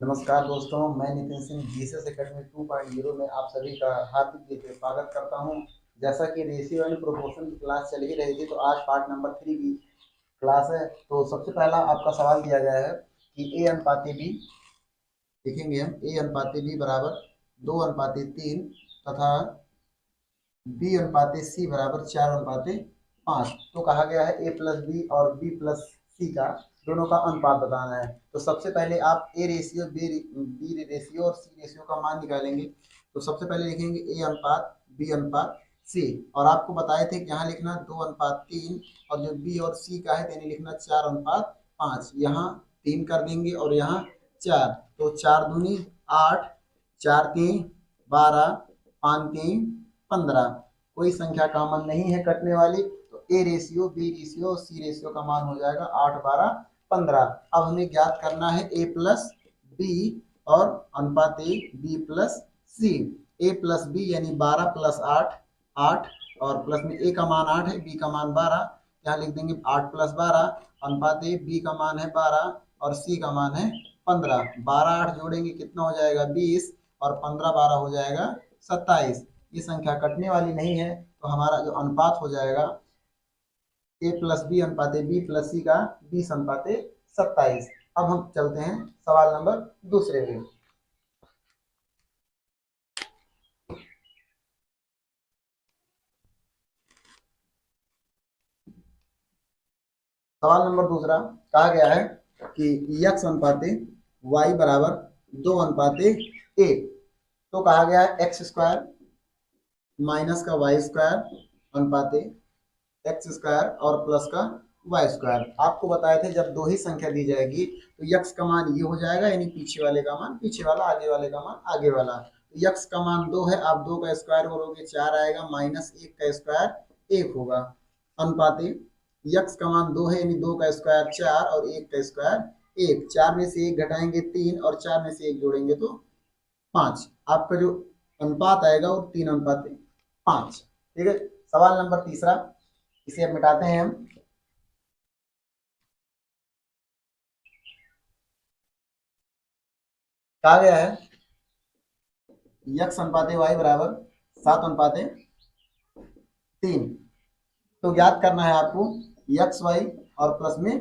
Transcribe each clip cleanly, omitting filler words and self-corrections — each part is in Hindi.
नमस्कार दोस्तों, मैं नितिन सिंह जीसस एकेडमी 2.0 में आप सभी का हार्दिक रूप से स्वागत करता हूं। जैसा कि रेशियो एंड प्रोपोर्शन की क्लास चल ही रही थी, तो आज पार्ट नंबर 3 की क्लास है। तो सबसे पहला आपका सवाल दिया गया है कि ए अनुपाते बी, लिखेंगे हम ए अनुपाते बी बराबर 2:3 तथा बी अनुपाते सी बराबर 4:5। तो कहा गया है ए प्लस बी और बी प्लस सी का दोनों का अनुपात बताना है। तो सबसे पहले आप ए रेशियो बी रेशियो और सी रेशियो का मान निकालेंगे। तो सबसे पहले लिखेंगे ए अनुपात बी अनुपात सी, और आपको बताए थे कि यहाँ लिखना 2:3, और जो बी और सी का है यानी लिखना 4:5। यहाँ 3 कर देंगे और यहाँ 4, तो 4 दूनी 8, 4 3 12, 5 3 15। कोई संख्या कॉमन नहीं है कटने वाली, तो A ratio B ratio C ratio का मान हो जाएगा 8 12 15। अब हमें ज्ञात करना है ए प्लस बी और अनुपात A B plus C. A plus B यानी 12 प्लस 8 8, और प्लस में ए का मान 8 है, बी का मान 12, यहाँ लिख देंगे 8 प्लस 12। अनुपात ए बी का मान है 12 और सी का मान है 15। 12 8 जोड़ेंगे कितना हो जाएगा 20, और 15 12 हो जाएगा 27। ये संख्या कटने वाली नहीं है, तो हमारा जो अनुपात हो जाएगा ए प्लस बी अनुपाते बी प्लस सी का 20:27। अब हम चलते हैं सवाल नंबर दूसरे पे। सवाल नंबर दूसरा कहा गया है कि यक्स अनुपाते वाई बराबर 2:1। तो कहा गया है एक्स स्क्वायर माइनस का वाई स्क्वायर अनुपाते एक्स स्क्वायर और प्लस का वाई स्क्वायर। आपको बताए थे जब दो ही संख्या दी जाएगी तो यक्स का मान ये हो जाएगा, यानी पीछे वाले का मान पीछे वाला, आगे वाले का मान आगे वाला। तो यक्स का मान 2 है, आप 2 का स्क्वायर करोगे 4 आएगा, माइनस 1 का स्क्वायर 1 होगा। अनुपाते यक्स का मान 2 है, यानी 2 का स्क्वायर 4 और 1 का स्क्वायर 1। 4 में से 1 घटाएंगे 3, और 4 में से 1 जोड़ेंगे तो 5। आपका जो अनुपात आएगा वो 3:5। ठीक है। सवाल नंबर तीसरा, इसे अब मिटाते हैं हम। कहा गया है यक्स अनुपाते वाई बराबर 7:3। तो ज्ञात करना है आपको यक्स वाई और प्लस में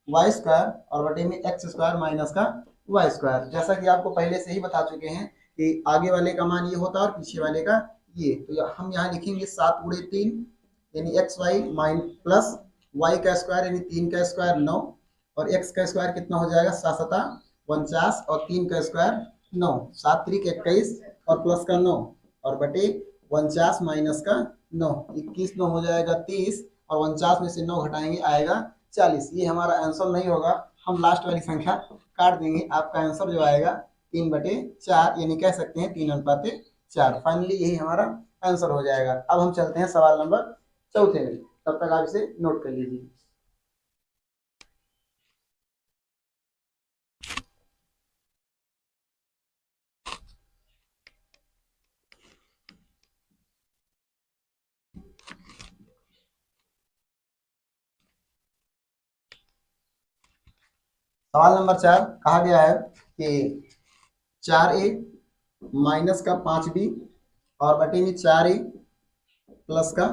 वाई स्क्वायर और बटे में एक्स स्क्वायर माइनस का वाई स्क्वायर। जैसा कि आपको पहले से ही बता चुके हैं कि आगे वाले का मान ये होता है और पीछे वाले का ये। तो हम यहाँ लिखेंगे 7 × 3 यानी x y minus plus y का स्क्वायर यानी 3 का स्क्वायर 9, और एक्स का स्क्वायर कितना हो जाएगा 7 7 49, और 3 का स्क्वायर 9, 7 3 21 और प्लस का 9, और बटे 49 माइनस का 9, 21 9 हो जाएगा 30, और 49 में से 9 घटाएंगे आएगा 40। ये हमारा आंसर नहीं होगा, हम लास्ट वाली संख्या काट देंगे। आपका आंसर जो आएगा 3/4, यानी कह सकते हैं 3:4। फाइनली यही हमारा आंसर हो जाएगा। अब हम चलते हैं सवाल नंबर चौथे में, तब तक आप इसे नोट कर लीजिए। सवाल नंबर 4 कहा गया है कि 4a माइनस का 5b और बटे में 4a प्लस का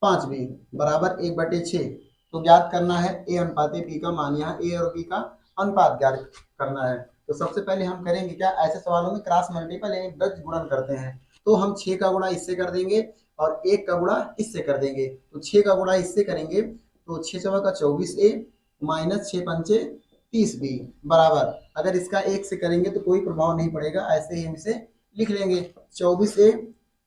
5b बराबर 1/6। तो ज्ञात करना है ए अनुपाते बी का मान। यहाँ ए और बी का अनुपात ज्ञात करना है। तो सबसे पहले हम करेंगे क्या, ऐसे सवालों में क्रॉस मल्टीपल यानी ब्रज गुणन करते हैं। तो हम 6 का गुणा इससे कर देंगे और 1 का गुणा इससे कर देंगे। तो 6 का गुणा इससे करेंगे तो 6 चौका का 24a माइनस 6 पंचे 30b बराबर, अगर इसका 1 से करेंगे तो कोई प्रभाव नहीं पड़ेगा, ऐसे ही हम इसे लिख लेंगे 24a,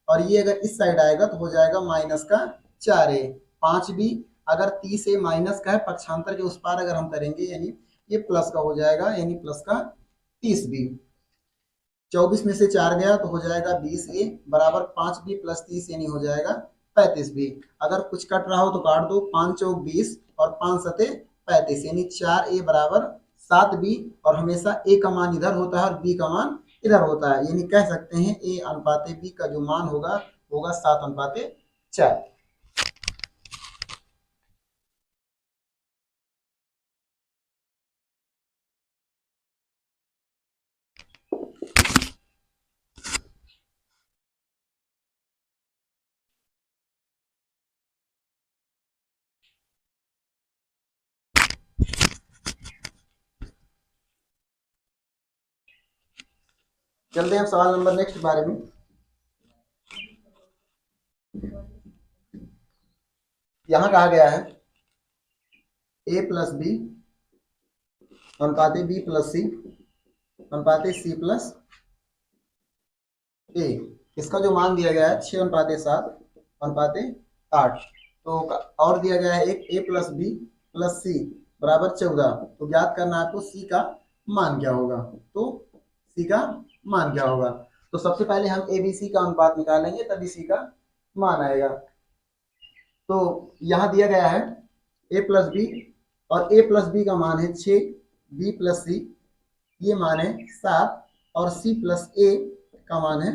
और ये अगर इस साइड आएगा तो हो जाएगा माइनस का 4a 5b। अगर 30a माइनस का है, पक्षांतर के उस पार अगर हम करेंगे यानी ये प्लस का हो जाएगा, यानी प्लस का 30b। 24 में से 4 गया तो हो जाएगा 20a बराबर 5b प्लस 30 यानी हो जाएगा 35b। अगर कुछ कट रहा हो तो काट दो, 5 चौक 20 और 5 सते 35, यानी 4a बराबर 7b। और हमेशा a का मान इधर होता है और b का मान इधर होता है, यानी कह सकते हैं a अनुपाते b का जो मान होगा होगा 7:4। चलते हैं सवाल नंबर नेक्स्ट बारे में। यहाँ कहा गया है a प्लस बी अनुपाते b प्लस सी अनुपाते c प्लस ए। इसका जो मान दिया गया है 6:7 अनुपाते 8। तो और दिया गया है एक a प्लस बी प्लस सी बराबर 14। तो ज्ञात करना है आपको c का मान क्या होगा। तो c का मान क्या होगा, तो सबसे पहले हम ए बी सी का अनुपात निकालेंगे तभी c का मान आएगा। तो यहाँ दिया गया है a प्लस बी और a प्लस बी का मान है 6, b प्लस सी ये मान है 7 और c प्लस a का मान है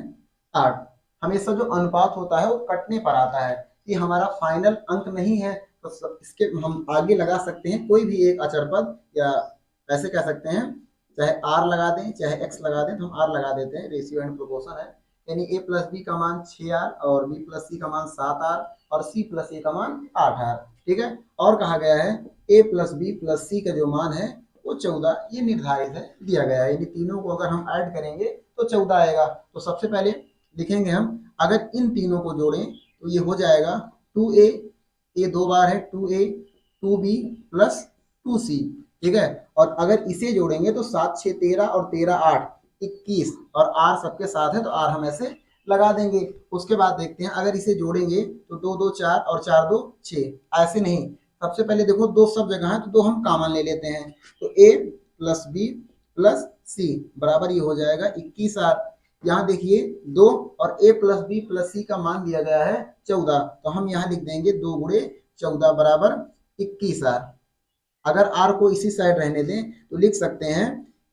8। हमेशा जो अनुपात होता है वो कटने पर आता है, ये हमारा फाइनल अंक नहीं है। तो इसके हम आगे लगा सकते हैं कोई भी एक अचर पद, या ऐसे कह सकते हैं चाहे r लगा दें चाहे x लगा दें, तो हम r लगा देते हैं, रेशियो एंड प्रोपोर्शन है। यानी a प्लस बी का मान 6r और b प्लस सी का मान 7r और c प्लस a का मान 8r। ठीक है, और कहा गया है a प्लस बी प्लस सी का जो मान है वो 14 ये निर्धारित है, दिया गया है। यानी तीनों को अगर हम ऐड करेंगे तो 14 आएगा। तो सबसे पहले लिखेंगे हम, अगर इन तीनों को जोड़ें तो ये हो जाएगा 2a, ये 2 बार है 2a 2b प्लस 2c। ठीक है, और अगर इसे जोड़ेंगे तो 7 6 13 और 13 8 21 और r सबके साथ है तो r हम ऐसे लगा देंगे। उसके बाद देखते हैं अगर इसे जोड़ेंगे तो 2 2 4 और 4 2 6, ऐसे नहीं। सबसे पहले देखो दो सब जगह है तो दो हम कॉमन ले लेते हैं। तो a प्लस बी प्लस सी बराबर ये हो जाएगा 21r। यहाँ देखिए 2 और a प्लस बी प्लस सी का मान दिया गया है 14, तो हम यहाँ लिख देंगे 2 गुणे 14 बराबर 21r। अगर r को इसी साइड रहने दें तो लिख सकते हैं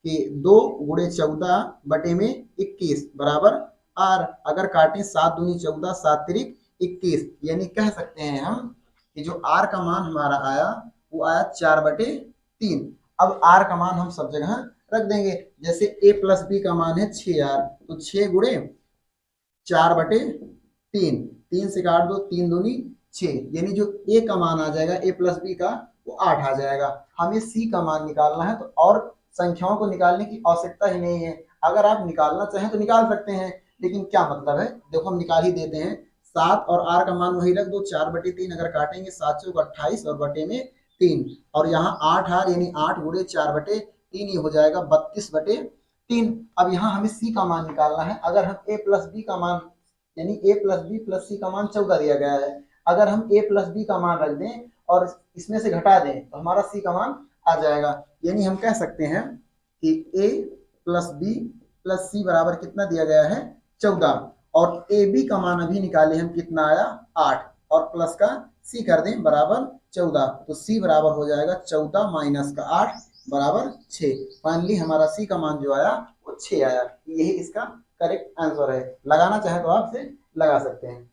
कि 2 गुणे 14 बटे में 21 बराबर r। अगर काटें 7 दूनी 14 7 तिरिक 21, यानी कह सकते हैं हम कि जो r का मान हमारा आया वो आया 4/3। अब r का मान हम सब जगह रख देंगे। जैसे a प्लस बी का मान है 6r, तो 6 गुणे 4/3, 3 से काट दो 3 दूनी 6, यानी जो a का मान आ जाएगा a प्लस बी का वो 8 आ जाएगा। हमें c का मान निकालना है, तो और संख्याओं को निकालने की आवश्यकता ही नहीं है। अगर आप निकालना चाहें तो निकाल सकते हैं, लेकिन क्या मतलब है, देखो हम निकाल ही देते हैं। 7 और r का मान वही रख दो 4/3, अगर काटेंगे 7 चौक 28 और बटे में 3, और यहाँ 8r यानी 8 गुणे 4/3 ये हो जाएगा 32/3। अब यहाँ हमें c का मान निकालना है। अगर हम a प्लस बी का मान यानी a प्लस बी प्लस सी का मान 14 दिया गया है, अगर हम a प्लस बी का मान रख दें और इसमें से घटा दें तो हमारा c का मान आ जाएगा। यानी हम कह सकते हैं कि a प्लस बी प्लस सी बराबर कितना दिया गया है 14, और ए बी का मान अभी निकाले हम कितना आया 8, और प्लस का c कर दें बराबर 14, तो c बराबर हो जाएगा 14 माइनस का 8 बराबर 6। फाइनली हमारा c का मान जो आया वो 6 आया। यही इसका करेक्ट आंसर है। लगाना चाहे तो आप से लगा सकते हैं।